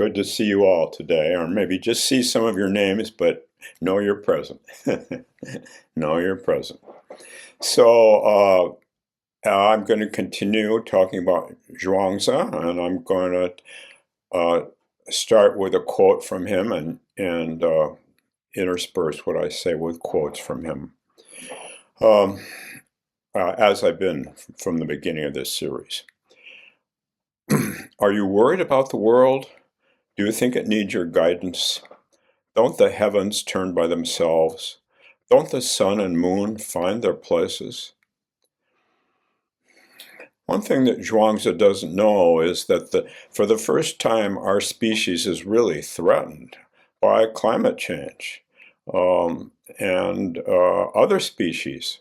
Good to see you all today, or maybe just see some of your names, but know you're present. Know you're present. So I'm going to continue talking about Zhuangzi, and I'm going to start with a quote from him and intersperse what I say with quotes from him, um, as I've been from the beginning of this series. Are you worried about the world? Do you think it needs your guidance? Don't the heavens turn by themselves? Don't the sun and moon find their places? One thing that Zhuangzi doesn't know is that for the first time, our species is really threatened by climate change. And other species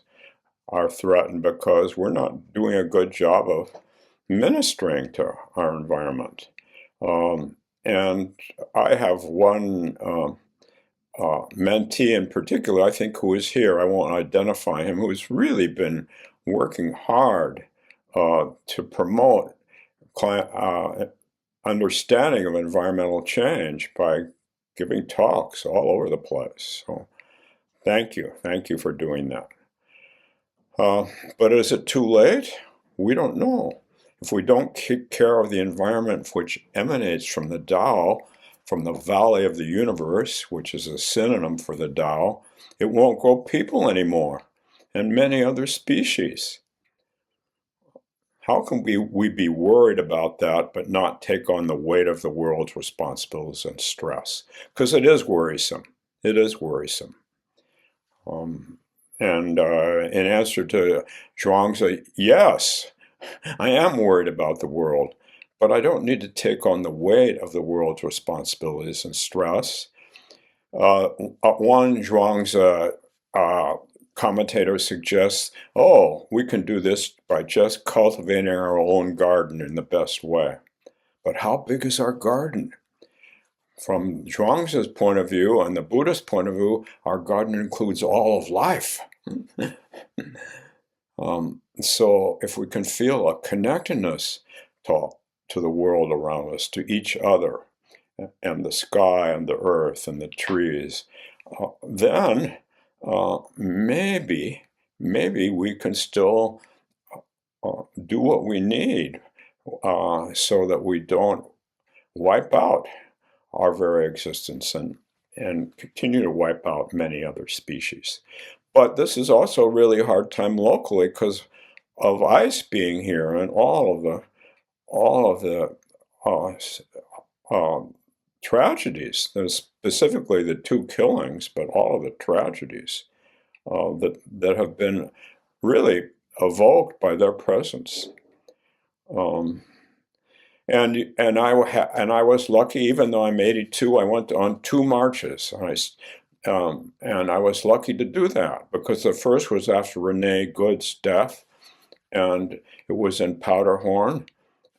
are threatened because we're not doing a good job of ministering to our environment. And I have one mentee in particular, I think, who is here, I won't identify him, who has really been working hard to promote understanding of environmental change by giving talks all over the place. So thank you for doing that. But is it too late? We don't know. If we don't take care of the environment which emanates from the Tao, from the valley of the universe, which is a synonym for the Tao, it won't grow people anymore, and many other species. How can we be worried about that but not take on the weight of the world's responsibilities and stress? Because it is worrisome. It is worrisome. In answer to Zhuangzi, yes, I am worried about the world, but I don't need to take on the weight of the world's responsibilities and stress. One Zhuangzi commentator suggests, oh, we can do this by just cultivating our own garden in the best way. But how big is our garden? From Zhuangzi's point of view and the Buddhist point of view, our garden includes all of life. So if we can feel a connectedness to the world around us, to each other, and the sky and the earth and the trees, then maybe we can still do what we need so that we don't wipe out our very existence and continue to wipe out many other species. But this is also a really hard time locally because of ice being here and all of the tragedies, specifically the 2 killings, but all of the tragedies that have been really evoked by their presence. And I was lucky, even though I'm 82, I went on 2 marches, and I was lucky to do that because the first was after Renee Good's death, and it was in Powderhorn,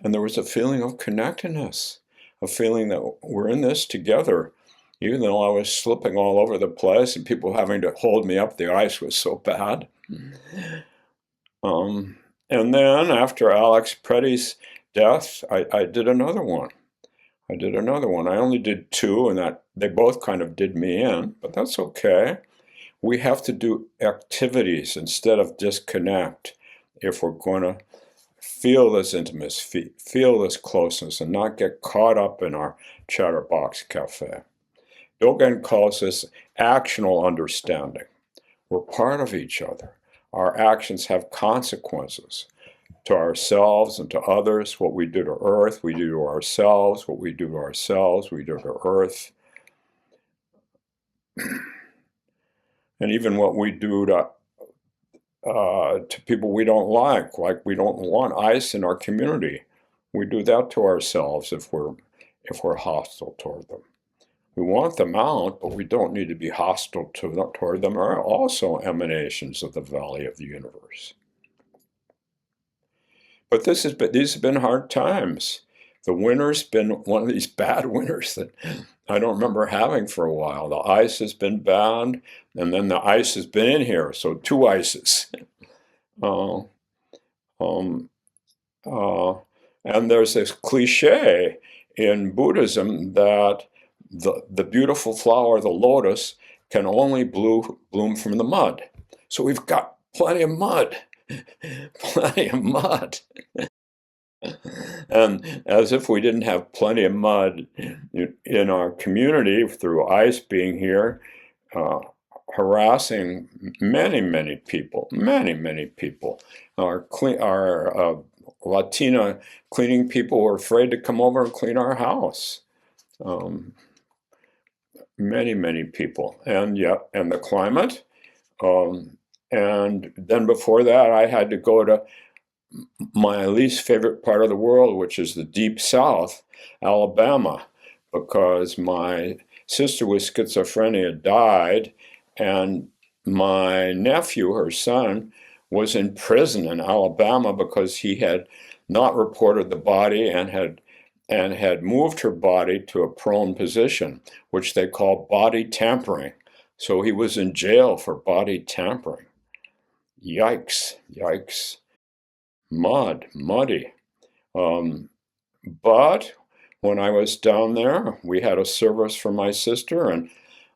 and there was a feeling of connectedness, a feeling that we're in this together, even though I was slipping all over the place and people having to hold me up. The ice was so bad. And then after Alex Preddy's death, I did another one. I only did 2, and that they both kind of did me in, but that's okay. We have to do activities instead of disconnect if we're going to feel this intimacy, feel this closeness, and not get caught up in our chatterbox cafe. Dogen calls this actional understanding. We're part of each other. Our actions have consequences to ourselves and to others. What we do to Earth, we do to ourselves. What we do to ourselves, we do to Earth. And even what we do to people we don't like we don't want ice in our community. We do that to ourselves if we're hostile toward them. We want them out, but we don't need to be hostile toward them. Are also emanations of the valley of the universe. But these have been hard times. The winter's been one of these bad winters that I don't remember having for a while. The ice has been bad, and then the ice has been in here, so 2 ices. And there's this cliche in Buddhism that the beautiful flower, the lotus, can only bloom from the mud. So we've got plenty of mud, plenty of mud. And as if we didn't have plenty of mud in our community through ICE being here, uh, harassing many people, many people. Our Latina cleaning people were afraid to come over and clean our house. Um, many people, and the climate. And then before that, I had to go to my least favorite part of the world, which is the deep South, Alabama, because my sister with schizophrenia died, and my nephew, her son, was in prison in Alabama because he had not reported the body and had moved her body to a prone position, which they call body tampering. So he was in jail for body tampering. Yikes, yikes. Muddy. But when I was down there, we had a service for my sister, and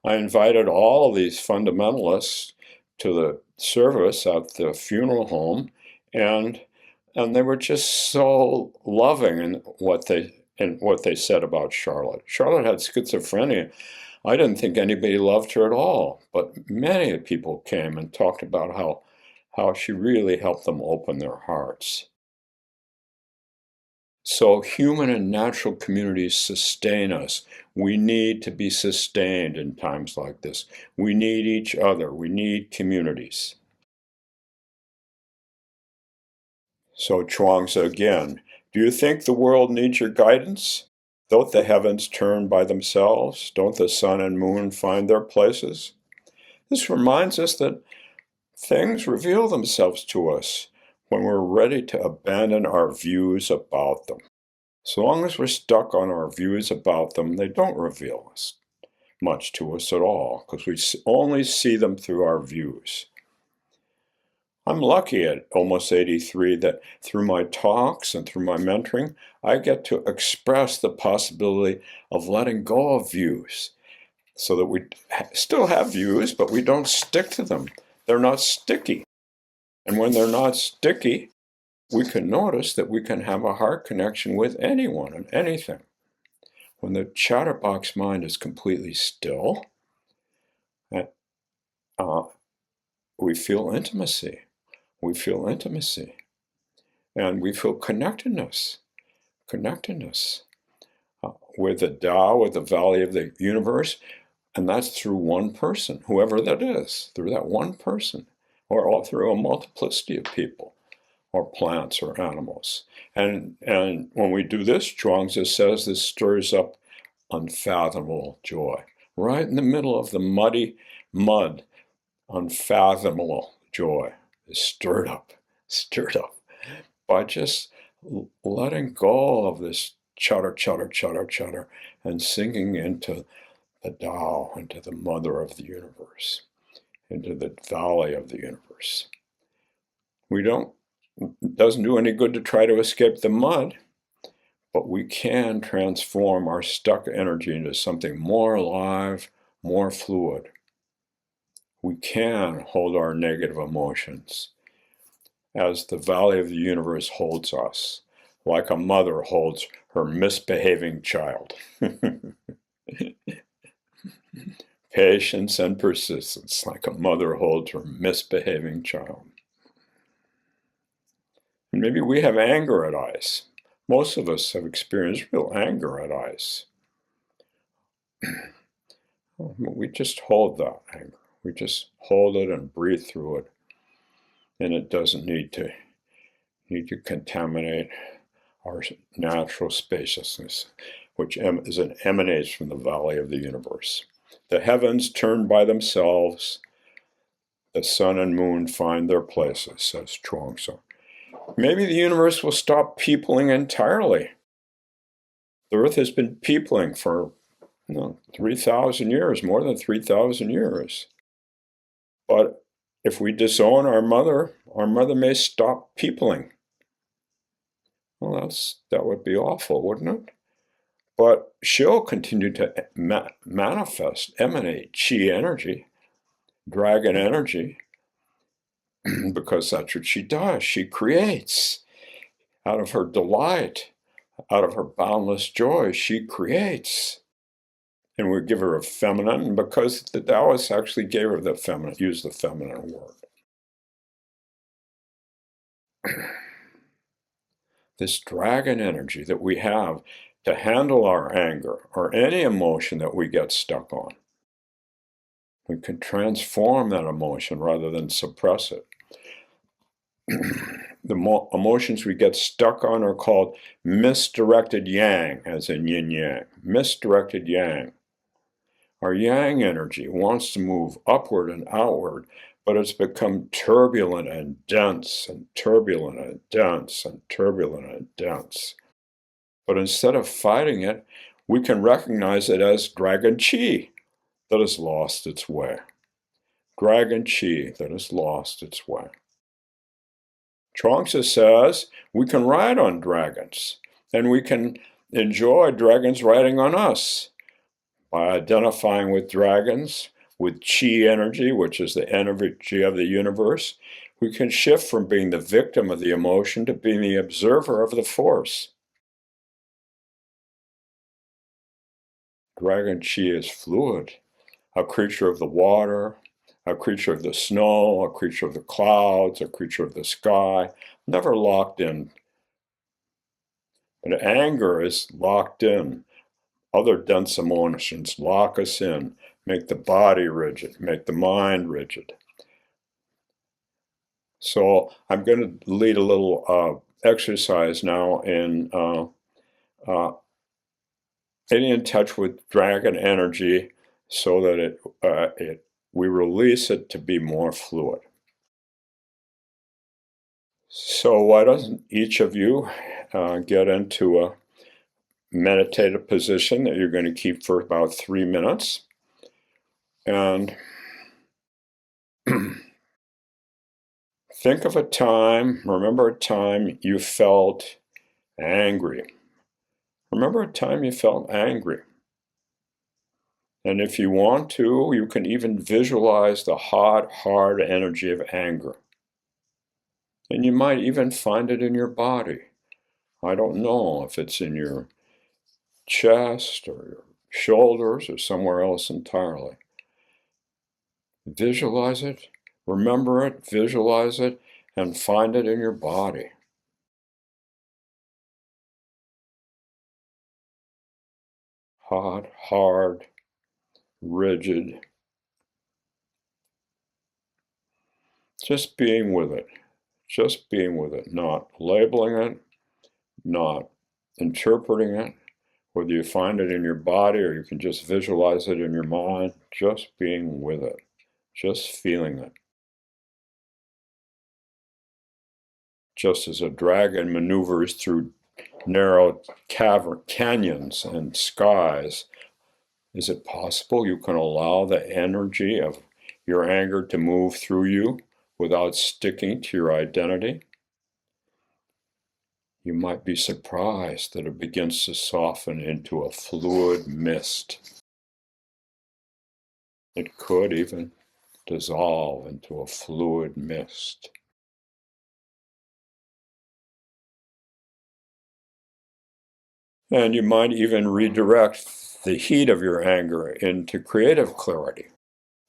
I invited all of these fundamentalists to the service at the funeral home, and they were just so loving in what they said about Charlotte. Charlotte had schizophrenia. I didn't think anybody loved her at all, but many people came and talked about how she really helped them open their hearts. So human and natural communities sustain us. We need to be sustained in times like this. We need each other. We need communities. So Zhuangzi again, do you think the world needs your guidance? Don't the heavens turn by themselves? Don't the sun and moon find their places? This reminds us that things reveal themselves to us when we're ready to abandon our views about them. So long as we're stuck on our views about them, they don't reveal much to us at all, because we only see them through our views. I'm lucky at almost 83 that through my talks and through my mentoring, I get to express the possibility of letting go of views so that we still have views, but we don't stick to them. They're not sticky. And when they're not sticky, we can notice that we can have a heart connection with anyone and anything. When the chatterbox mind is completely still, we feel intimacy. We feel intimacy. And we feel connectedness with the Tao, with the Valley of the universe. And that's through one person, whoever that is, through that one person, or through a multiplicity of people, or plants or animals. And when we do this, Zhuangzi says this stirs up unfathomable joy. Right in the middle of the mud, unfathomable joy is stirred up by just letting go of this chatter, and sinking into the Tao, into the mother of the universe, into the valley of the universe. It doesn't do any good to try to escape the mud, but we can transform our stuck energy into something more alive, more fluid. We can hold our negative emotions as the valley of the universe holds us, like a mother holds her misbehaving child. Patience and persistence, like a mother holds her misbehaving child. And maybe we have anger at ICE. Most of us have experienced real anger at ICE. We just hold that anger. We just hold it and breathe through it. And it doesn't need to contaminate our natural spaciousness, which emanates from the valley of the universe. The heavens turn by themselves. The sun and moon find their places, says Zhuangzi. Maybe the universe will stop peopling entirely. The earth has been peopling for 3,000 years, more than 3,000 years. But if we disown our mother may stop peopling. Well, that would be awful, wouldn't it? But she'll continue to manifest, emanate chi energy, dragon energy, because that's what she does. She creates out of her delight, out of her boundless joy. She creates. And we give her a feminine because the Taoists actually gave her the feminine, used the feminine word. This dragon energy that we have to handle our anger or any emotion that we get stuck on. We can transform that emotion rather than suppress it. The emotions we get stuck on are called misdirected yang, as in yin yang. Misdirected yang. Our yang energy wants to move upward and outward, but it's become turbulent and dense and turbulent and dense and turbulent and dense. But instead of fighting it, we can recognize it as dragon chi that has lost its way. Dragon chi that has lost its way. Zhuangzi says we can ride on dragons, and we can enjoy dragons riding on us by identifying with dragons, with chi energy, which is the energy of the universe. We can shift from being the victim of the emotion to being the observer of the force. Dragon chi is fluid, a creature of the water, a creature of the snow, a creature of the clouds, a creature of the sky, never locked in. But anger is locked in. Other dense emotions lock us in, make the body rigid, make the mind rigid. So I'm going to lead a little exercise now in getting in touch with dragon energy so that we release it to be more fluid. So why doesn't each of you get into a meditative position that you're going to keep for about 3 minutes, and think of a time, remember a time you felt angry. Remember a time you felt angry. And if you want to, you can even visualize the hot, hard energy of anger. And you might even find it in your body. I don't know if it's in your chest or your shoulders or somewhere else entirely. Visualize it, remember it, visualize it, and find it in your body. Hot, hard, rigid. Just being with it. Just being with it, not labeling it, not interpreting it, whether you find it in your body or you can just visualize it in your mind, just being with it, just feeling it. Just as a dragon maneuvers through narrow canyons and skies, is it possible you can allow the energy of your anger to move through you without sticking to your identity? You might be surprised that it begins to soften into a fluid mist. It could even dissolve into a fluid mist. And you might even redirect the heat of your anger into creative clarity,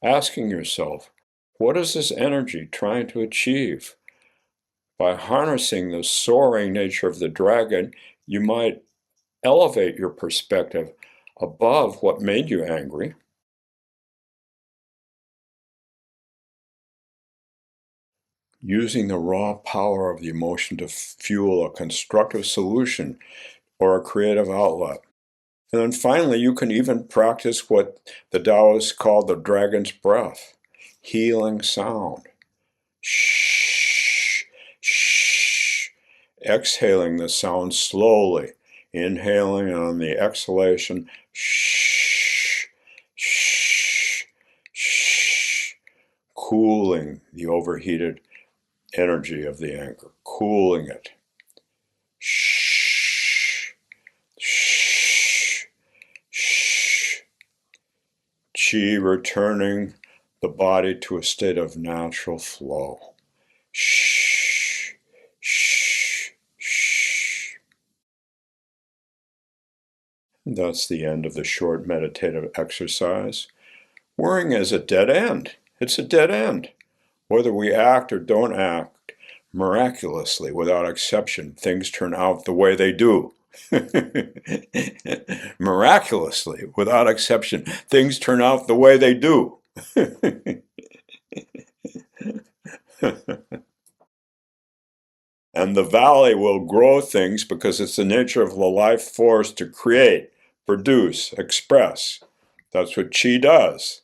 asking yourself, what is this energy trying to achieve? By harnessing the soaring nature of the dragon, you might elevate your perspective above what made you angry, using the raw power of the emotion to fuel a constructive solution or a creative outlet. And then finally, you can even practice what the Taoists call the dragon's breath, healing sound. Shh, shh. Exhaling the sound slowly, inhaling, and on the exhalation, shh, shh, shh. Cooling the overheated energy of the anger, cooling it. Shh, shh. Qi returning the body to a state of natural flow. Shh, shh, shh. That's the end of the short meditative exercise. Worrying is a dead end. It's a dead end. Whether we act or don't act, miraculously, without exception, things turn out the way they do. Miraculously, without exception, things turn out the way they do. And the valley will grow things because it's the nature of the life force to create, produce, express. That's what Qi does.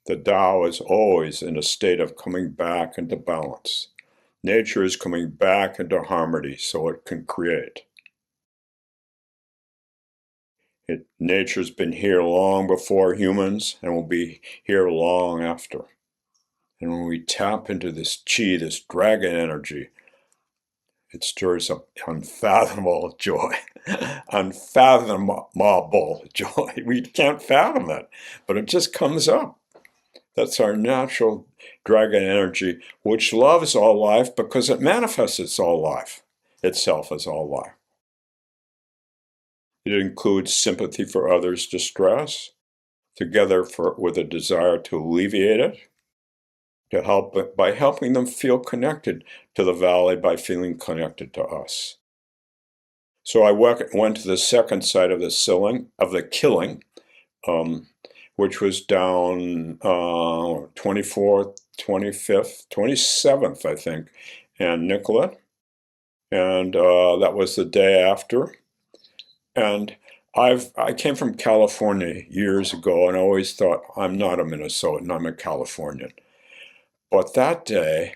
The Tao is always in a state of coming back into balance. Nature is coming back into harmony so it can create. Nature's been here long before humans and will be here long after. And when we tap into this Qi, this dragon energy, it stirs up unfathomable joy. Unfathomable joy. We can't fathom it, but it just comes up. That's our natural dragon energy, which loves all life because it manifests itself as all life. It includes sympathy for others' distress, together with a desire to alleviate it, to help by helping them feel connected to the valley by feeling connected to us. So I went to the second site of the killing, which was down 24th, 25th, 27th, I think, and Nicollet. And that was the day after. And I came from California years ago and always thought, I'm not a Minnesotan, I'm a Californian. But that day,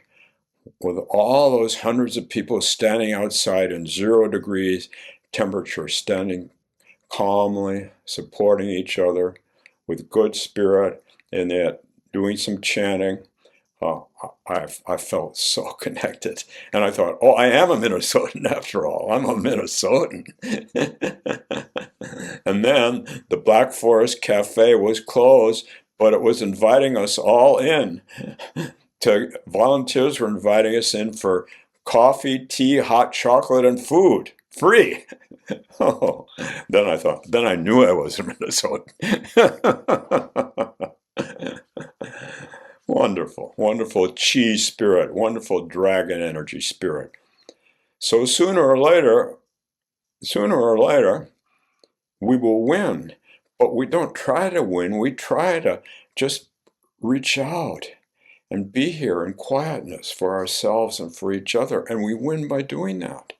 with all those hundreds of people standing outside in 0 degrees temperature, standing calmly, supporting each other with good spirit, and yet doing some chanting, I felt so connected. And I thought, oh, I am a Minnesotan after all. I'm a Minnesotan. And then the Black Forest Cafe was closed, but it was inviting us all in. Volunteers were inviting us in for coffee, tea, hot chocolate, and food. Free. Oh, then I thought, then I knew I was a Minnesotan. Wonderful, wonderful Qi spirit, wonderful dragon energy spirit. So sooner or later, we will win. But we don't try to win. We try to just reach out and be here in quietness for ourselves and for each other. And we win by doing that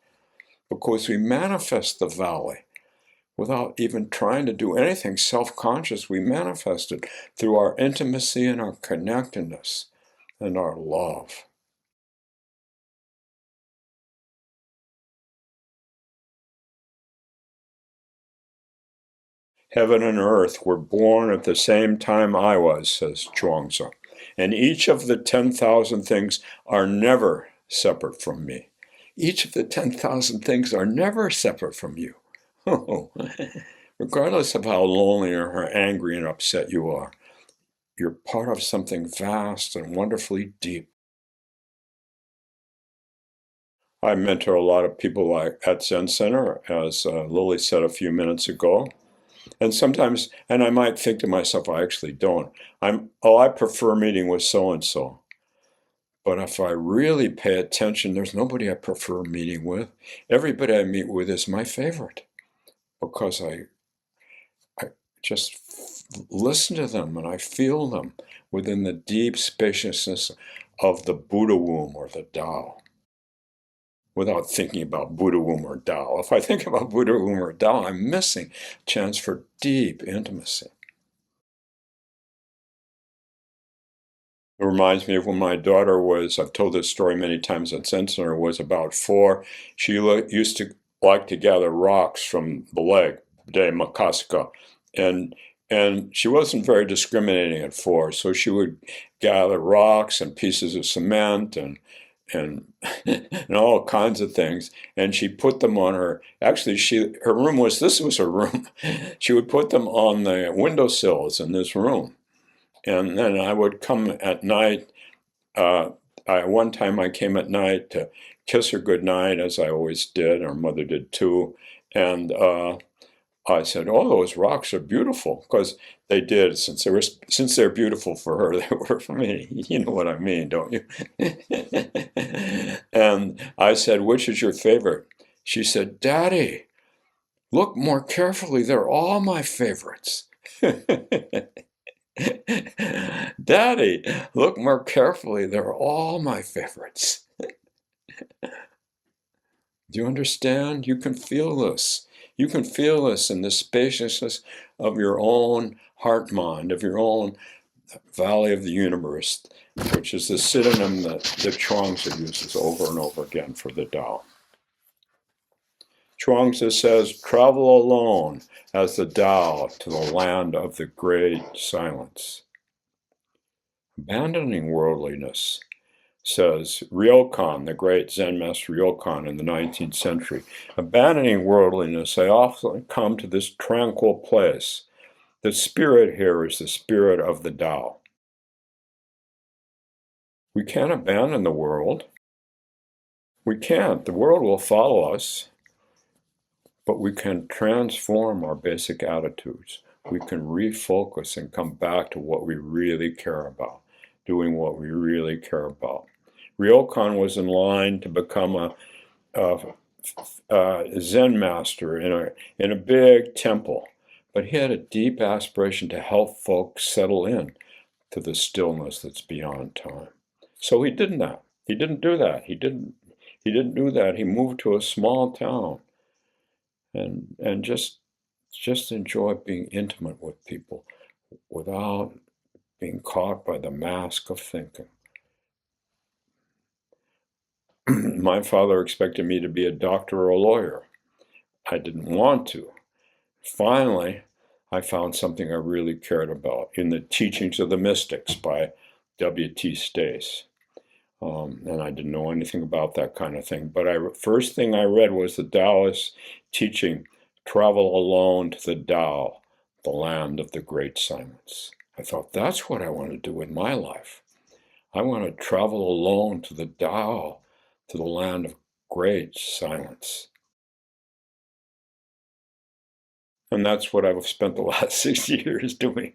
because we manifest the valley. Without even trying to do anything self-conscious, we manifest it through our intimacy and our connectedness and our love. Heaven and earth were born at the same time I was, says Zhuangzi, and each of the 10,000 things are never separate from me. Each of the 10,000 things are never separate from you. Oh, regardless of how lonely or how angry and upset you are, you're part of something vast and wonderfully deep. I mentor a lot of people at Zen Center, as Lily said a few minutes ago. And sometimes, and I might think to myself, I actually don't. I prefer meeting with so-and-so. But if I really pay attention, there's nobody I prefer meeting with. Everybody I meet with is my favorite because I just listen to them and I feel them within the deep spaciousness of the Buddha womb or the Tao, without thinking about Buddha womb or Tao. If I think about Buddha womb or Tao, I'm missing a chance for deep intimacy. It reminds me of when my daughter was, I've told this story many times at Zen Center, was about 4. She used to like to gather rocks from the lake, de Makasaka, and she wasn't very discriminating at 4, so she would gather rocks and pieces of cement and and and all kinds of things. And she put them on her. Actually, her room was this was her room. She would put them on the windowsills in this room, and then I would come at night. One time I came at night to kiss her goodnight, as I always did. Our mother did too, and I said, "Oh, those rocks are beautiful," because they did. Since they're beautiful for her, they were for me. You know what I mean, don't you? And I said, "Which is your favorite?" She said, "Daddy, look more carefully. They're all my favorites." Daddy, look more carefully. They're all my favorites. Do you understand? You can feel this. You can feel this in the spaciousness of your own heart mind, of your own valley of the universe, which is the synonym that Zhuangzi uses over and over again for the Tao. Zhuangzi says, travel alone as the Tao to the land of the great silence. Abandoning worldliness, says Ryokan, the great Zen master Ryokan in the 19th century. Abandoning worldliness, I often come to this tranquil place. The spirit here is the spirit of the Tao. We can't abandon the world. We can't. The world will follow us, but we can transform our basic attitudes. We can refocus and come back to what we really care about, doing what we really care about. Ryokan was in line to become a Zen master in a big temple, but he had a deep aspiration to help folks settle in to the stillness that's beyond time. So he did that. He didn't do that. He didn't do that. He moved to a small town and just enjoyed being intimate with people without being caught by the mask of thinking. My father expected me to be a doctor or a lawyer. I didn't want to. Finally, I found something I really cared about in the Teachings of the Mystics by W.T. Stace. And I didn't know anything about that kind of thing. But first thing I read was the Taoist teaching, travel alone to the Tao, the land of the great silence. I thought, that's what I want to do with my life. I want to travel alone to the Tao, to the land of great silence. And that's what I've spent the last 6 years doing,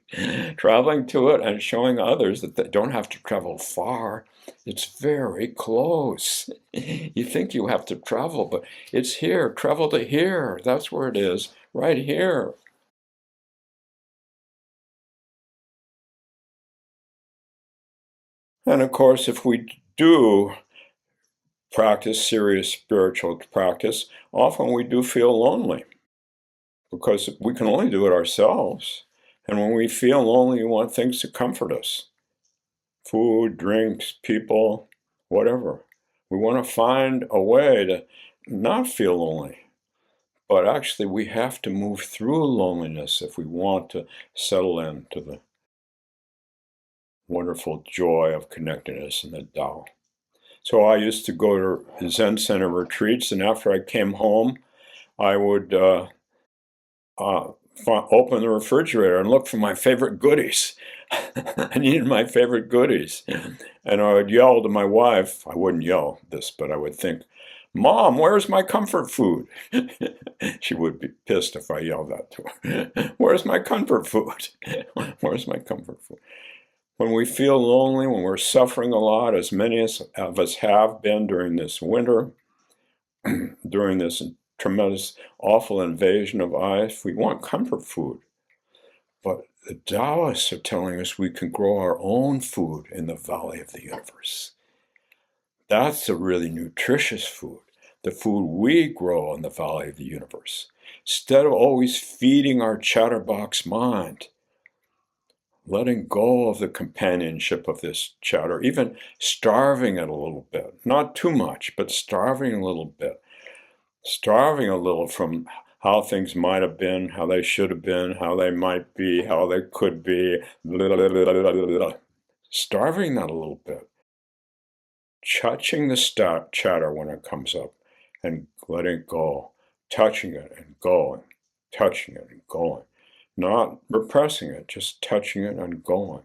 traveling to it and showing others that they don't have to travel far. It's very close. You think you have to travel, but it's here. Travel to here. That's where it is, right here. And of course, if we do practice serious spiritual practice, often we do feel lonely because we can only do it ourselves. And when we feel lonely, we want things to comfort us. Food, drinks, people, whatever. We want to find a way to not feel lonely. But actually, we have to move through loneliness if we want to settle into the wonderful joy of connectedness in the Tao. So I used to go to Zen Center retreats, and after I came home, I would open the refrigerator and look for my favorite goodies. I needed my favorite goodies. And I would yell to my wife. I wouldn't yell this, but I would think, Mom, where's my comfort food? She would be pissed if I yelled that to her. Where's my comfort food? Where's my comfort food? When we feel lonely, when we're suffering a lot, as many of us have been during this winter, during this tremendous, awful invasion of ice, we want comfort food. But the Taoists are telling us we can grow our own food in the valley of the universe. That's the really nutritious food, the food we grow in the valley of the universe. Instead of always feeding our chatterbox mind, letting go of the companionship of this chatter, even starving it a little bit, not too much, but starving a little bit, starving a little from how things might have been, how they should have been, how they might be, how they could be, blah, blah, blah, blah, blah, blah. Starving that a little bit. touching the chatter when it comes up and letting it go, touching it and going, touching it and going, not repressing it, just touching it and going.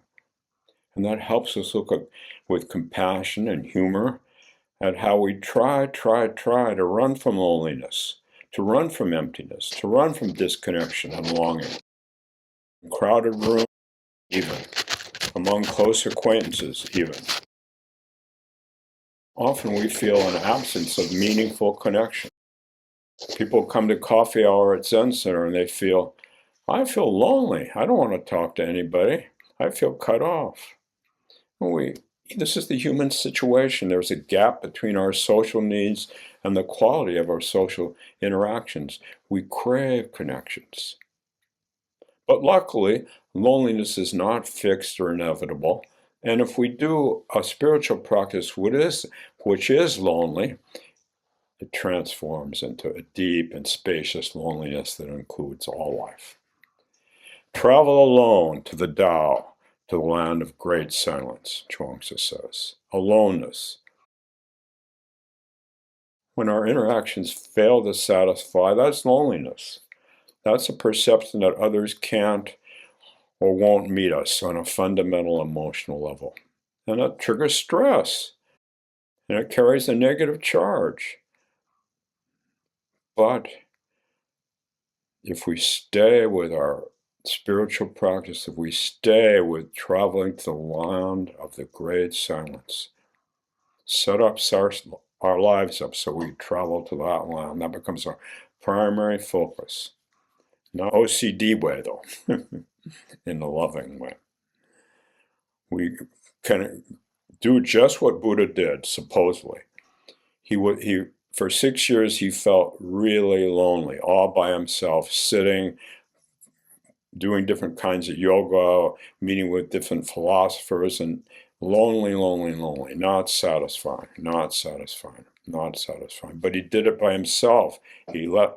And that helps us look at, with compassion and humor at how we try to run from loneliness, to run from emptiness, to run from disconnection and longing. In crowded rooms, even among close acquaintances, even. Often we feel an absence of meaningful connection. People come to coffee hour at Zen Center and they feel, I feel lonely. I don't want to talk to anybody. I feel cut off. This is the human situation. There's a gap between our social needs and the quality of our social interactions. We crave connections. But luckily, loneliness is not fixed or inevitable. And if we do a spiritual practice which is lonely, it transforms into a deep and spacious loneliness that includes all life. Travel alone to the Tao, to the land of great silence, Zhuangzi says. Aloneness. When our interactions fail to satisfy, that's loneliness. That's a perception that others can't or won't meet us on a fundamental emotional level. And that triggers stress, and it carries a negative charge. But if we stay with our spiritual practice, if we stay with traveling to the land of the great silence, set up our lives up so we travel to that land, that becomes our primary focus. Not OCD way, though, in the loving way. We can do just what Buddha did, supposedly. For 6 years, he felt really lonely, all by himself, sitting, doing different kinds of yoga, meeting with different philosophers, and lonely, not satisfying. But he did it by himself. He knew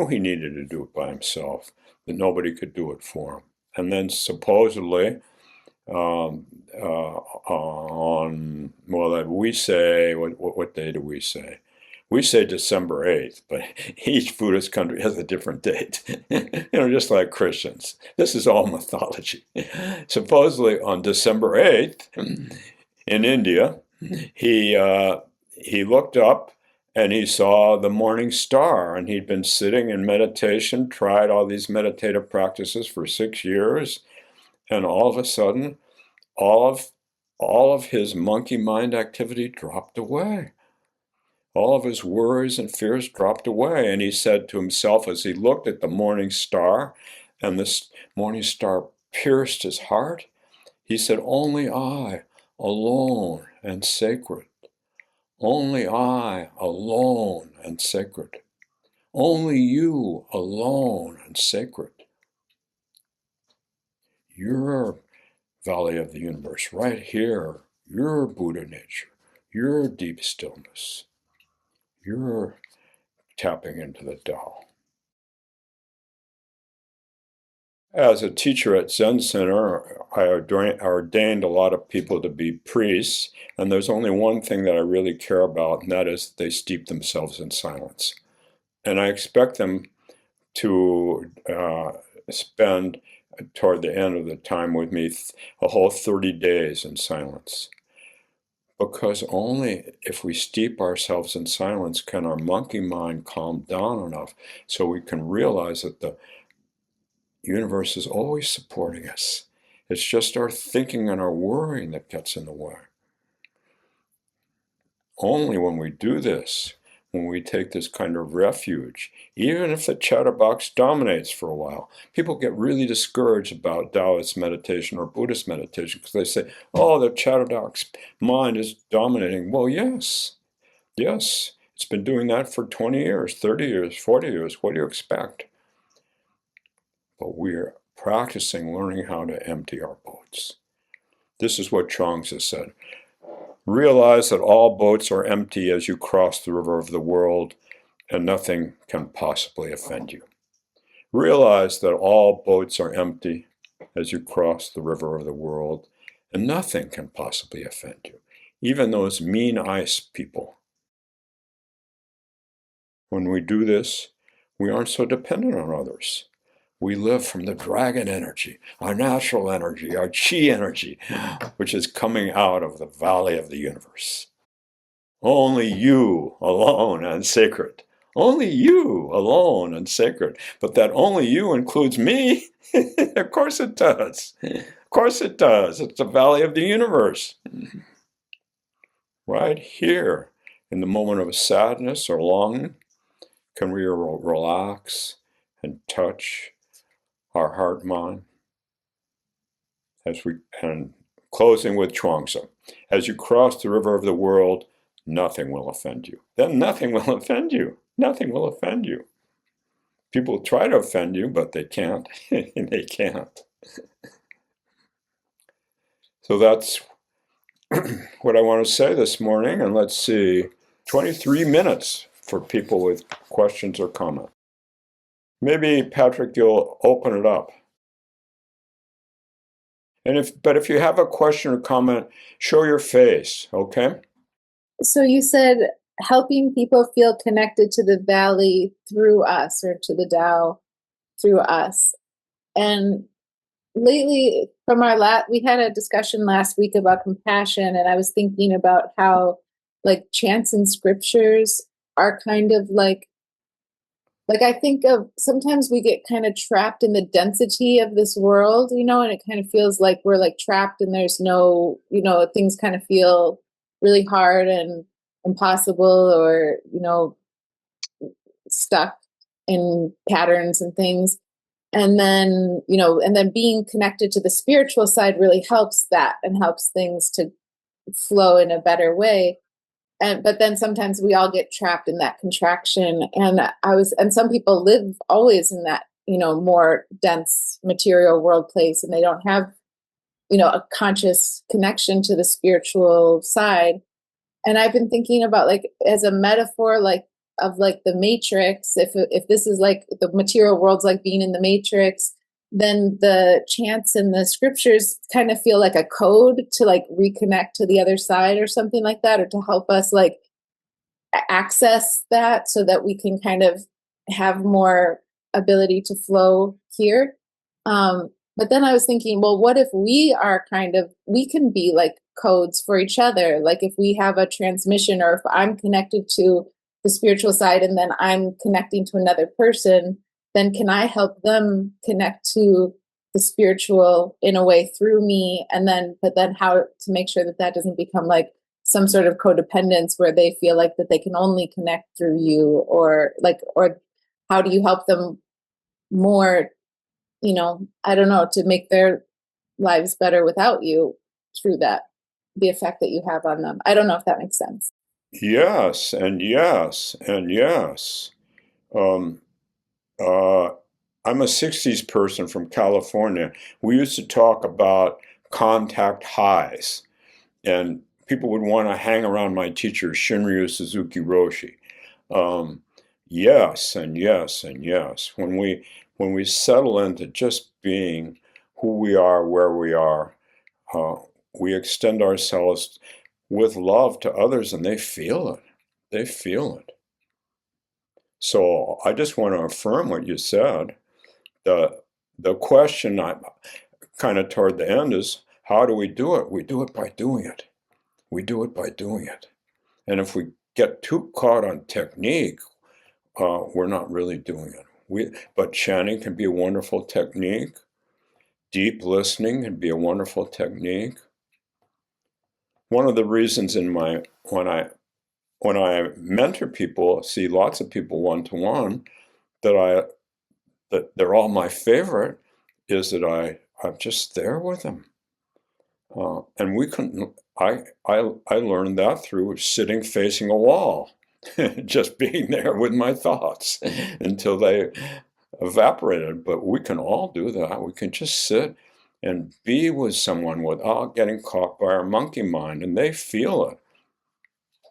he needed to do it by himself, that nobody could do it for him. And then supposedly, we say, what day do we say? We say December 8th, but each Buddhist country has a different date. Just like Christians. This is all mythology. Supposedly on December 8th, in India, he looked up and he saw the morning star, and he'd been sitting in meditation, tried all these meditative practices for 6 years, and all of a sudden, all of his monkey mind activity dropped away. All of his worries and fears dropped away. And he said to himself as he looked at the morning star, and this morning star pierced his heart, he said, only I, alone and sacred. Only I, alone and sacred. Only you, alone and sacred. Your Valley of the Universe, right here, your Buddha nature, your deep stillness, your tapping into the Tao. As a teacher at Zen Center, I ordained a lot of people to be priests, and there's only one thing that I really care about, and that is they steep themselves in silence. And I expect them to spend, toward the end of the time with me, a whole 30 days in silence. Because only if we steep ourselves in silence can our monkey mind calm down enough so we can realize that the universe is always supporting us. It's just our thinking and our worrying that gets in the way. Only when we do this, when we take this kind of refuge, even if the chatterbox dominates for a while, people get really discouraged about Taoist meditation or Buddhist meditation because they say, oh, the chatterbox mind is dominating. Well, yes, it's been doing that for 20 years, 30 years, 40 years. What do you expect? But we're practicing learning how to empty our boats. This is what Zhuangzi said. Realize that all boats are empty as you cross the river of the world, and nothing can possibly offend you. Realize that all boats are empty as you cross the river of the world, and nothing can possibly offend you. even those mean ice people. When we do this, we aren't so dependent on others. We live from the dragon energy, our natural energy, our chi energy, which is coming out of the valley of the universe. Only you alone and sacred. Only you alone and sacred. But that only you includes me? Of course it does. Of course it does. It's the valley of the universe. Right here, in the moment of sadness or longing, can we relax and touch our heart mind? And closing with Zhuangzi. As you cross the river of the world, nothing will offend you. Then nothing will offend you. Nothing will offend you. People try to offend you, but they can't. They can't. So that's what I want to say this morning. And let's see, 23 minutes for people with questions or comments. Maybe, Patrick, you'll open it up. But if you have a question or comment, show your face, okay? So you said helping people feel connected to the valley through us, or to the Tao through us. And lately, from we had a discussion last week about compassion, and I was thinking about how like chants and scriptures are kind of like I think of sometimes we get kind of trapped in the density of this world, and it kind of feels like we're like trapped and there's no, things kind of feel really hard and impossible, or, stuck in patterns and things. And then being connected to the spiritual side really helps that and helps things to flow in a better way. But then sometimes we all get trapped in that contraction, and some people live always in that more dense material world place, and they don't have a conscious connection to the spiritual side. And I've been thinking about, like, as a metaphor, like of like the matrix, if this is like the material world's like being in the matrix, then the chants and the scriptures kind of feel like a code to like reconnect to the other side or something like that, or to help us like access that so that we can kind of have more ability to flow here. But then I was thinking, well, what if we can be like codes for each other? Like if we have a transmission, or if I'm connected to the spiritual side and then I'm connecting to another person, then can I help them connect to the spiritual in a way through me? But then how to make sure that doesn't become like some sort of codependence where they feel like that they can only connect through you, or how do you help them more, I don't know, to make their lives better without you through the effect that you have on them. I don't know if that makes sense. Yes, and yes, and yes. Um, I'm a 60s person from California. We used to talk about contact highs, and people would want to hang around my teacher, Shinryu Suzuki Roshi. Yes, and yes, and yes. When we settle into just being who we are, where we are, we extend ourselves with love to others, and they feel it. They feel it. So I just want to affirm what you said. The question kind of toward the end is, how do we do it? We do it by doing it. We do it by doing it. And if we get too caught on technique, we're not really doing it. But chanting can be a wonderful technique. Deep listening can be a wonderful technique. One of the reasons when I mentor people, see lots of people one-to-one, that they're all my favorite, is that I'm just there with them. And I learned that through sitting facing a wall, just being there with my thoughts until they evaporated. But we can all do that. We can just sit and be with someone without getting caught by our monkey mind, and they feel it.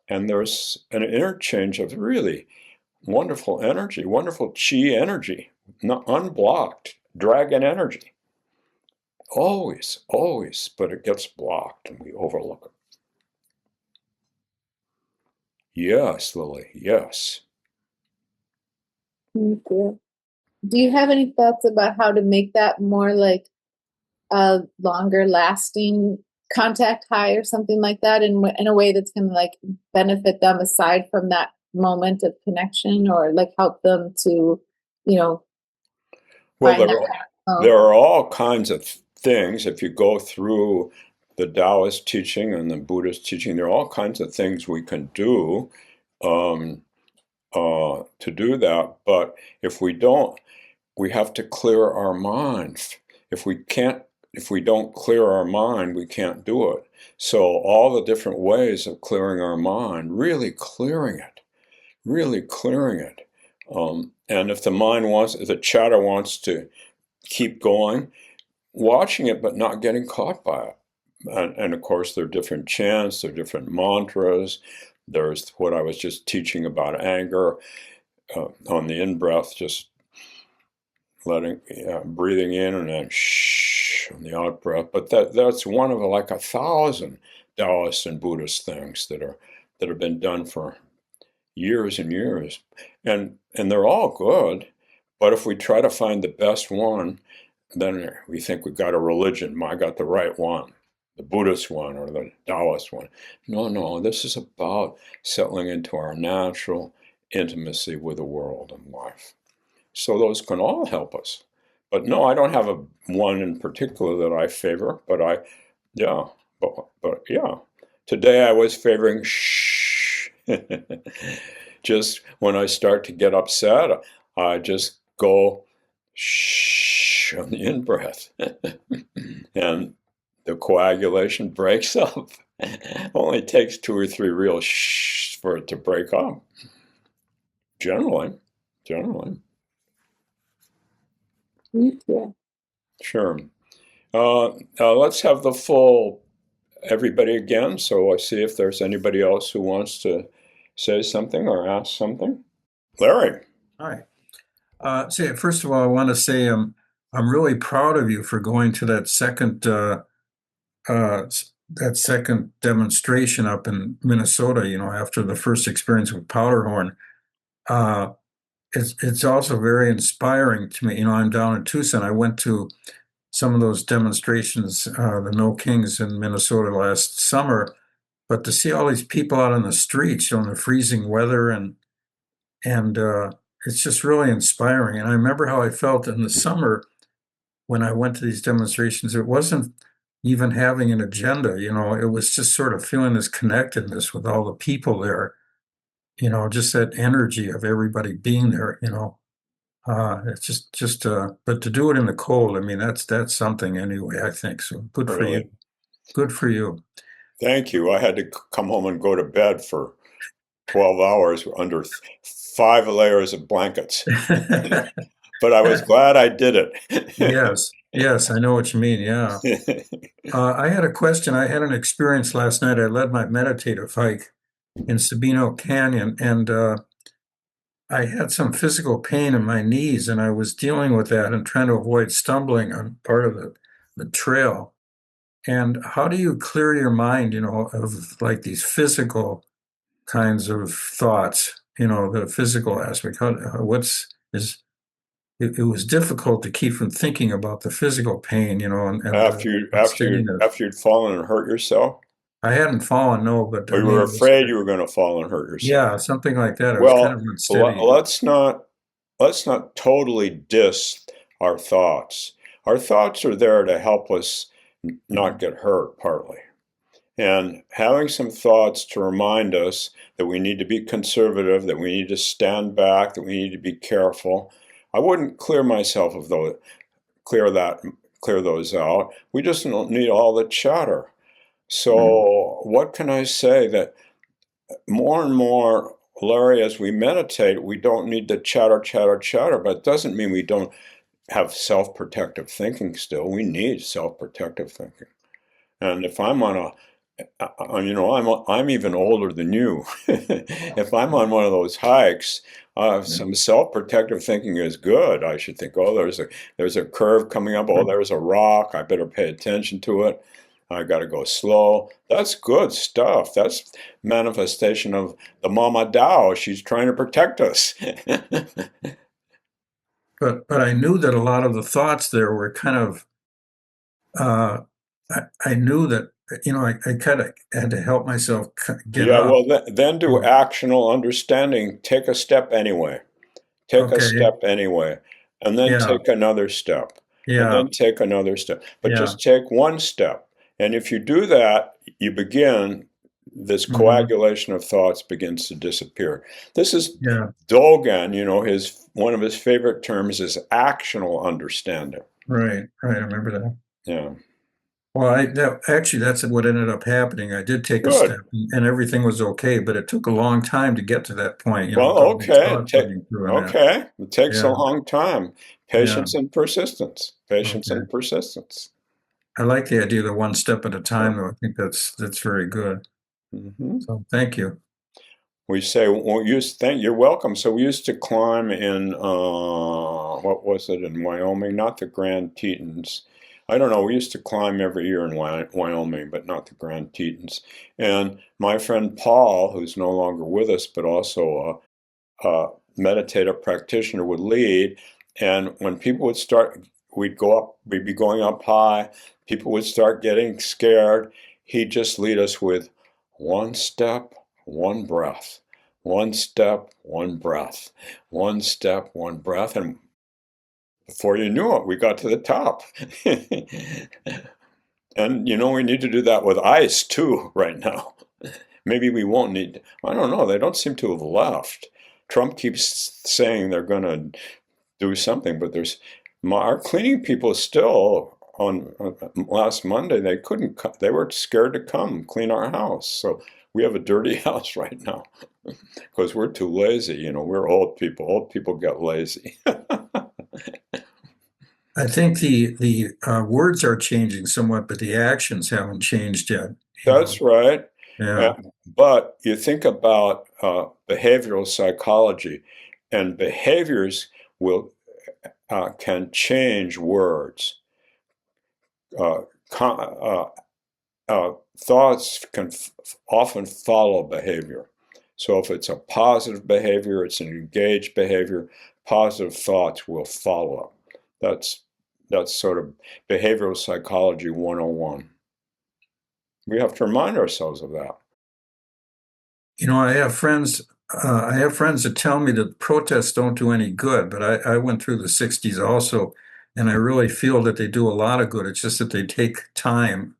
And there's an interchange of really wonderful energy, wonderful chi energy, not unblocked dragon energy. Always, always, but it gets blocked and we overlook it. Yes, Lily, yes. Thank you. Do you have any thoughts about how to make that more like a longer lasting contact high or something like that in a way that's going to like benefit them aside from that moment of connection or like help them to, you know, Well, find there, that there flow? are all kinds of things. If you go through the Taoist teaching and the Buddhist teaching, there are all kinds of things we can do um, to do that. But if we don't, we have to clear our mind. If we can't, if we don't clear our mind, we can't do it. So all the different ways of clearing our mind, really clearing it. And if the mind wants, if the chatter wants to keep going, watching it but not getting caught by it. And of course, there are different chants, there are different mantras. There's what I was just teaching about anger on the in breath, just letting, breathing in and then shh on the out breath. But that's one of like 1,000 Taoist and Buddhist things that have been done for years and years, and they're all good. But if we try to find the best one, then we think we've got a religion. I got the right one, the Buddhist one or the Taoist one. No, no, this is about settling into our natural intimacy with the world and life. So those can all help us. But no, I don't have a one in particular that I favor, but yeah, but yeah. Today I was favoring shh. Just when I start to get upset, I just go shh on the in breath. And the coagulation breaks up. Only takes 2 or 3 real shh for it to break up. Generally, generally. Thank you. Sure. Let's have the full everybody again. So I see if there's anybody else who wants to say something or ask something. Larry. Hi. First of all, I want to say I'm really proud of you for going to uh, that second demonstration up in Minnesota. You know, after the first experience with Powderhorn, uh, it's also very inspiring to me. You know, I'm down in Tucson. I went to some of those demonstrations, the No Kings in Minnesota last summer, but to see all these people out on the streets, you know, in the freezing weather and it's just really inspiring. And I remember how I felt in the summer when I went to these demonstrations. It wasn't even having an agenda, you know, it was just sort of feeling this connectedness with all the people there, you know, just that energy of everybody being there, you know. It's but to do it in the cold, I mean, that's something anyway, I think. So good for you. Really? Good for you. Thank you. I had to come home and go to bed for 12 hours under 5 layers of blankets, but I was glad I did it. Yes, yes, I know what you mean. Yeah. I had a question. I had an experience last night. I led my meditative hike in Sabino Canyon, and I had some physical pain in my knees, and I was dealing with that and trying to avoid stumbling on part of the trail. And how do you clear your mind, you know, of like these physical kinds of thoughts, you know, the physical aspect? It was difficult to keep from thinking about the physical pain, you know, and after the you after you steadiness. after you'd fallen and hurt yourself, I hadn't fallen, no, but or I you were mean, it was, afraid you were going to fall and hurt yourself. yeah, something like that. It was kind Well, of unsteady. let's not totally diss our thoughts. Our thoughts are there to help us not get hurt, partly. And having some thoughts to remind us that we need to be conservative, that we need to stand back, that we need to be careful. I wouldn't clear myself of those, clear that, clear those out. We just don't need all the chatter. Mhm. So, what can I say that more and more, Larry, as we meditate, we don't need the chatter, chatter, chatter, but it doesn't mean we don't have self-protective thinking still. We need self-protective thinking. And if I'm on I'm even older than you. If I'm on one of those hikes, Yeah. some self-protective thinking is good. I should think, oh, there's a curve coming up. Oh, there's a rock. I better pay attention to it. I got to go slow. That's good stuff. That's manifestation of the Mama Tao. She's trying to protect us. But I knew that a lot of the thoughts there were kind of uh, I knew that I kind of had to help myself get Yeah, up. well, then do actional understanding. Take a step anyway. Take a Okay. step anyway. And then Yeah. take another step. And Yeah. then take another step. But Yeah. just take one step. And if you do that, you begin, this Hmm. coagulation of thoughts begins to disappear. This is Yeah. Dogen, one of his favorite terms is actional understanding. Right. Right. I remember that. Yeah. Well, actually, that's what ended up happening. I did take a Good. step, and everything was okay, but it took a long time to get to that point. Well, With all these okay. thoughts running through and that. Okay. It takes a Yeah. long time. Yeah. Patience and persistence. Patience Okay. and persistence. I like the idea of the one step at a Yeah. time, though. I think that's very good. Hmm. So thank you. We say, well, you're welcome. So we used to climb in, what was it, in Wyoming? Not the Grand Tetons. I don't know. We used to climb every year in Wyoming, but not the Grand Tetons. And my friend Paul, who's no longer with us, but also a meditative practitioner, would lead. And when people would start, we'd be going up high, people would start getting scared. He'd just lead us with one step, one breath, one step, one breath, one step, one breath. And before you knew it, we got to the top. And we need to do that with ice too right now. Maybe we won't need, I don't know, they don't seem to have left. Trump keeps saying they're going to do something, but our cleaning people still on last Monday, they couldn't, they were scared to come clean our house. So we have a dirty house right now because we're too lazy. We're old people. Old people get lazy. I think the words are changing somewhat, but the actions haven't changed yet. That's right. Yeah. But you think about behavioral psychology, and behaviors will can change words. Uh, Thoughts can often follow behavior. So if it's a positive behavior, it's an engaged behavior, positive thoughts will follow. That's sort of behavioral psychology 101. We have to remind ourselves of that. I have friends. I have friends that tell me that protests don't do any good, but I went through the '60s also, and I really feel that they do a lot of good. It's just that they take time.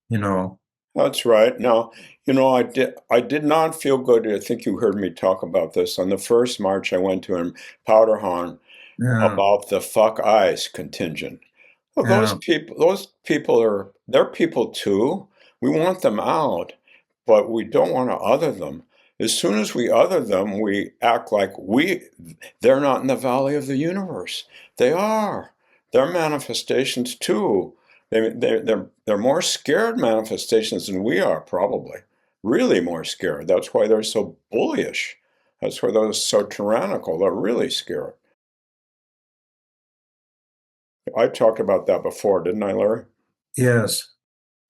You know. That's right. Now, I did not feel good. I think you heard me talk about this on the first march I went to in Powderhorn Yeah. about the fuck eyes contingent. Well, Yeah. those people they're people too. We want them out, but we don't want to other them. As soon as we other them, we act like they're not in the valley of the universe. They are. They're manifestations too. They're more scared manifestations than we are, probably. Really more scared. That's why they're so bullyish. That's why they're so tyrannical. They're really scared. I talked about that before, didn't I, Larry? Yes.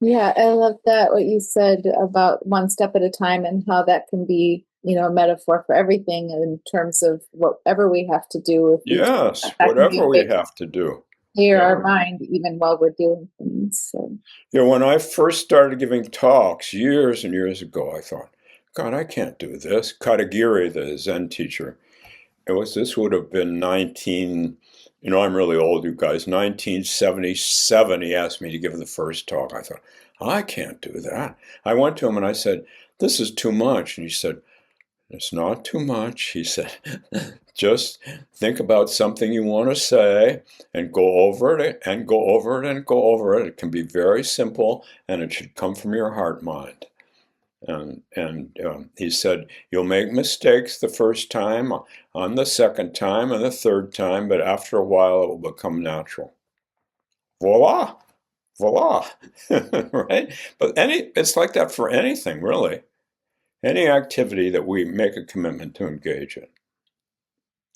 Yeah, I love that what you said about one step at a time and how that can be, a metaphor for everything in terms of whatever we have to do. If we Yes, that can be whatever a we way to have to do. clear Yeah. our mind even while we're doing things. So When I first started giving talks years and years ago, I thought, God, I can't do this. Katagiri, the Zen teacher, this would have been 19, I'm really old, you guys, 1977, he asked me to give the first talk. I thought, I can't do that. I went to him and I said, this is too much. And he said, it's not too much. He said, just think about something you want to say and go over it and go over it and go over it. It can be very simple and it should come from your heart mind. And he said, you'll make mistakes the first time, on the second time, and the third time, but after a while it will become natural. Voila, voila, right? But it's like that for anything, really. Any activity that we make a commitment to engage in.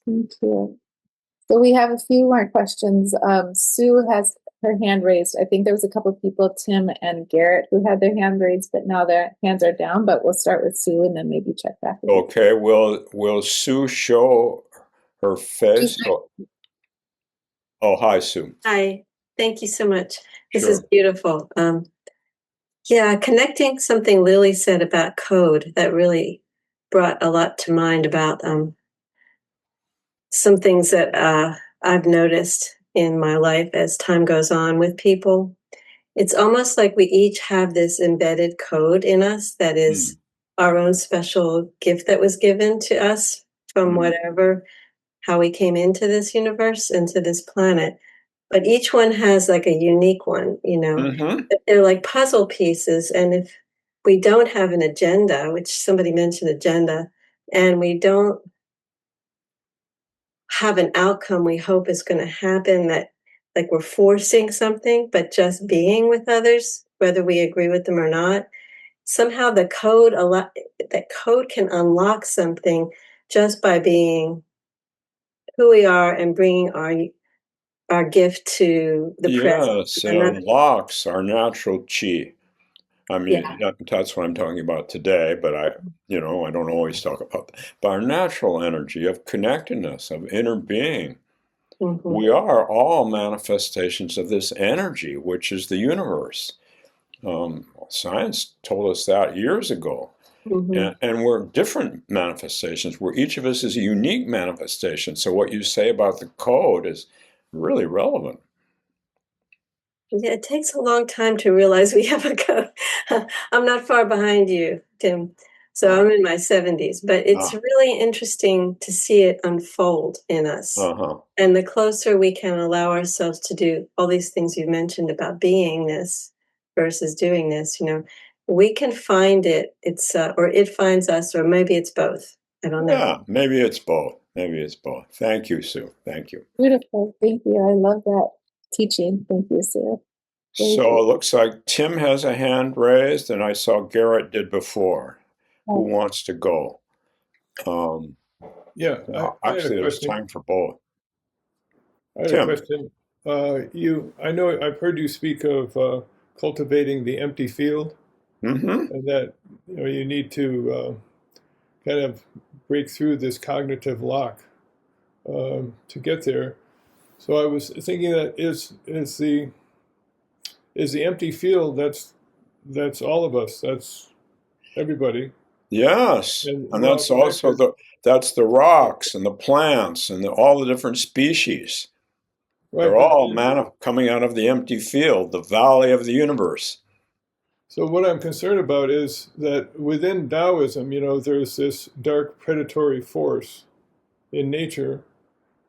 thank you. So we have a few more questions. Sue has her hand raised. I think there was a couple of people, Tim and Garrett, who had their hand raised, but now their hands are down. But we'll start with Sue and then maybe check back again. Okay, will Sue show her face? Oh, hi, Sue. Hi, thank you so much. This Sure. is beautiful. Yeah, connecting something Lily said about code, that really brought a lot to mind about some things that I've noticed in my life as time goes on with people. It's almost like we each have this embedded code in us that is our own special gift that was given to us from whatever, how we came into this universe, into this planet. But each one has like a unique one, you know. Mm-hmm. They're like puzzle pieces. And if we don't have an agenda, which somebody mentioned agenda, and we don't have an outcome we hope is going to happen, that like we're forcing something, but just being with others, whether we agree with them or not, somehow that code can unlock something just by being who we are and bringing our gift to the present. Yes, it unlocks our natural chi. I mean, Yeah. that's what I'm talking about today, but I don't always talk about that. But our natural energy of connectedness, of inner being. Mhm. We are all manifestations of this energy, which is the universe. Science told us that years ago. Mhm. And we're different manifestations, where each of us is a unique manifestation. So what you say about the code is really relevant. Yeah, it takes a long time to realize we have a code. I'm not far behind you, Tim. So I'm in my 70s, but it's really interesting to see it unfold in us. Uh-huh. And the closer we can allow ourselves to do all these things you mentioned about beingness versus doingness, we can find it. It's or it finds us, or maybe it's both. I don't know. Yeah, maybe it's both. Maybe it's both. Thank you, Sue. Thank you. Beautiful. Thank you. I love that teaching. Thank you, Sue. So it looks like Tim has a hand raised, and I saw Garrett did before. Who wants to go? Yeah, I had a Actually, there's question. time for both. I had a Tim. question. I know I've heard you speak of cultivating the empty field, Mm-hmm. and that you need to kind of break through this cognitive lock to get there. So I was thinking that is the empty field, that's all of us, that's everybody, Yes, and and we're all that's also connected. that's the rocks and the plants and all the different species. Right, They're but all coming out of the empty field, the valley of the universe. so what I'm concerned about is that within Taoism, there's this dark predatory force in nature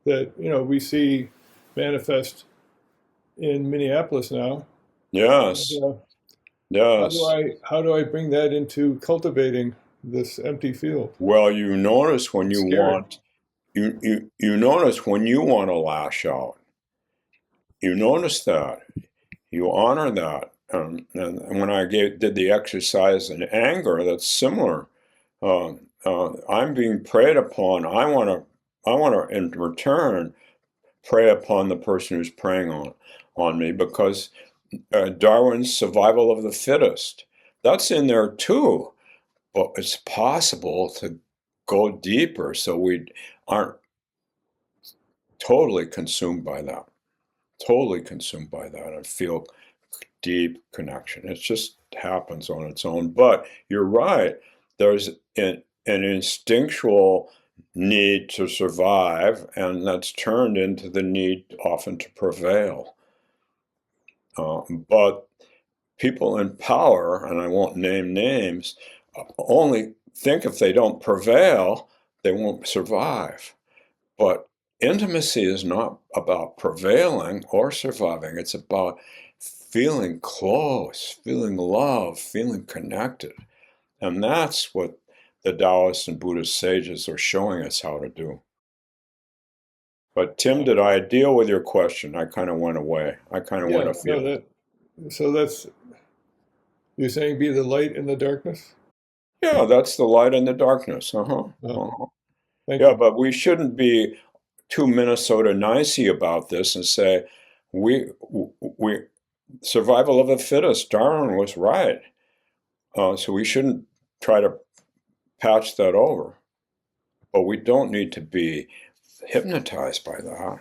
that, we see manifest in Minneapolis now. Yes, And, yes. how do I bring that into cultivating this empty field? Well, you notice when I'm you scared. want you notice when you want to lash out. You notice that. You honor that. And when I did the exercise in anger, that's similar. I'm being preyed upon. I want to, in return, prey upon the person who's preying on me, because Darwin's survival of the fittest, that's in there too. But it's possible to go deeper so we aren't totally consumed by that. Totally consumed by that and feel deep connection. It just happens on its own. But you're right. There's an instinctual need to survive, and that's turned into the need often to prevail. But people in power, and I won't name names, only think if they don't prevail, they won't survive. But intimacy is not about prevailing or surviving. It's about feeling close, feeling love, feeling connected. And that's what the Taoists and Buddhist sages are showing us how to do. But Tim, did I deal with your question? I kind of went away. I kind of went Yeah, afield. so that's, you're saying be the light in the darkness? Yeah, that's the light in the darkness. Thank Yeah, you. but we shouldn't be too Minnesota nicey about this and say, we survival of the fittest. Darwin was right. So we shouldn't try to patch that over. But we don't need to be hypnotized by that.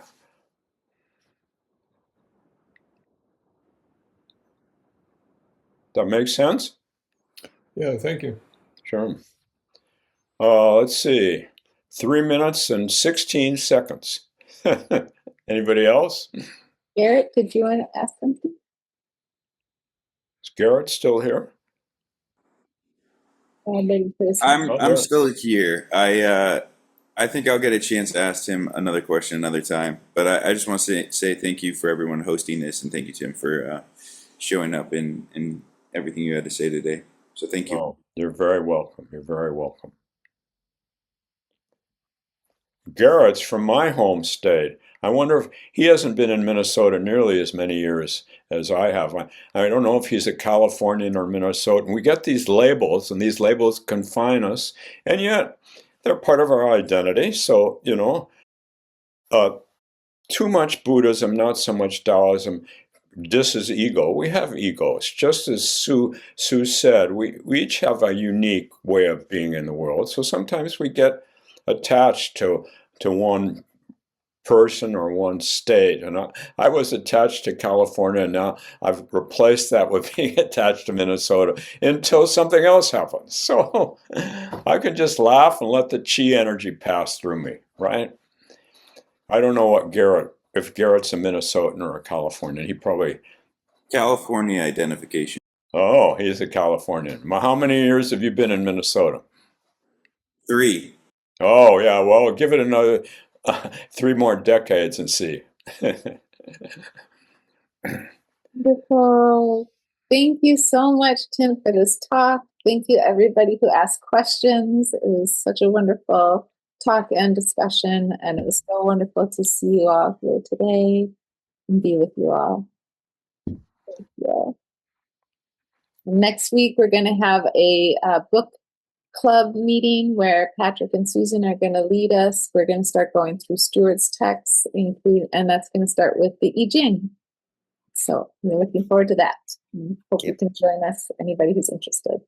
That makes sense? Yeah, thank you. Sure. Let's see. 3 minutes and 16 seconds. Anybody else? Garrett, did you want to ask something? Is Garrett still here? Maybe for this Oh, I'm there. still here. I think I'll get a chance to ask him another question another time. But I just want to say thank you for everyone hosting this, and thank you, Tim, for showing up and everything you had to say today. So thank you. Oh, you're very welcome. You're very welcome. Garrett's from my home state. I wonder if he hasn't been in Minnesota nearly as many years as I have. I don't know if he's a Californian or Minnesotan. We get these labels, and these labels confine us, and yet they're part of our identity. So, too much Buddhism, not so much Taoism, disses ego. We have egos. Just as Sue said, we each have a unique way of being in the world. So sometimes we get attached to one person or one state. And I was attached to California, and now I've replaced that with being attached to Minnesota until something else happens. So I can just laugh and let the chi energy pass through me, right? I don't know if Garrett's a Minnesotan or a Californian. He probably... California identification. Oh, he's a Californian. How many years have you been in Minnesota? 3. Oh, yeah. Well, give it another 3 more decades and see. Wonderful. Thank you so much, Tim, for this talk. Thank you, everybody who asked questions. It was such a wonderful talk and discussion, and it was so wonderful to see you all here today and be with you all. Thank you. Next week, we're going to have a book club meeting where Patrick and Susan are going to lead us. We're going to start going through Stuart's texts, and that's going to start with the I Ching. So we're looking forward to that. Hope you can join us, anybody who's interested.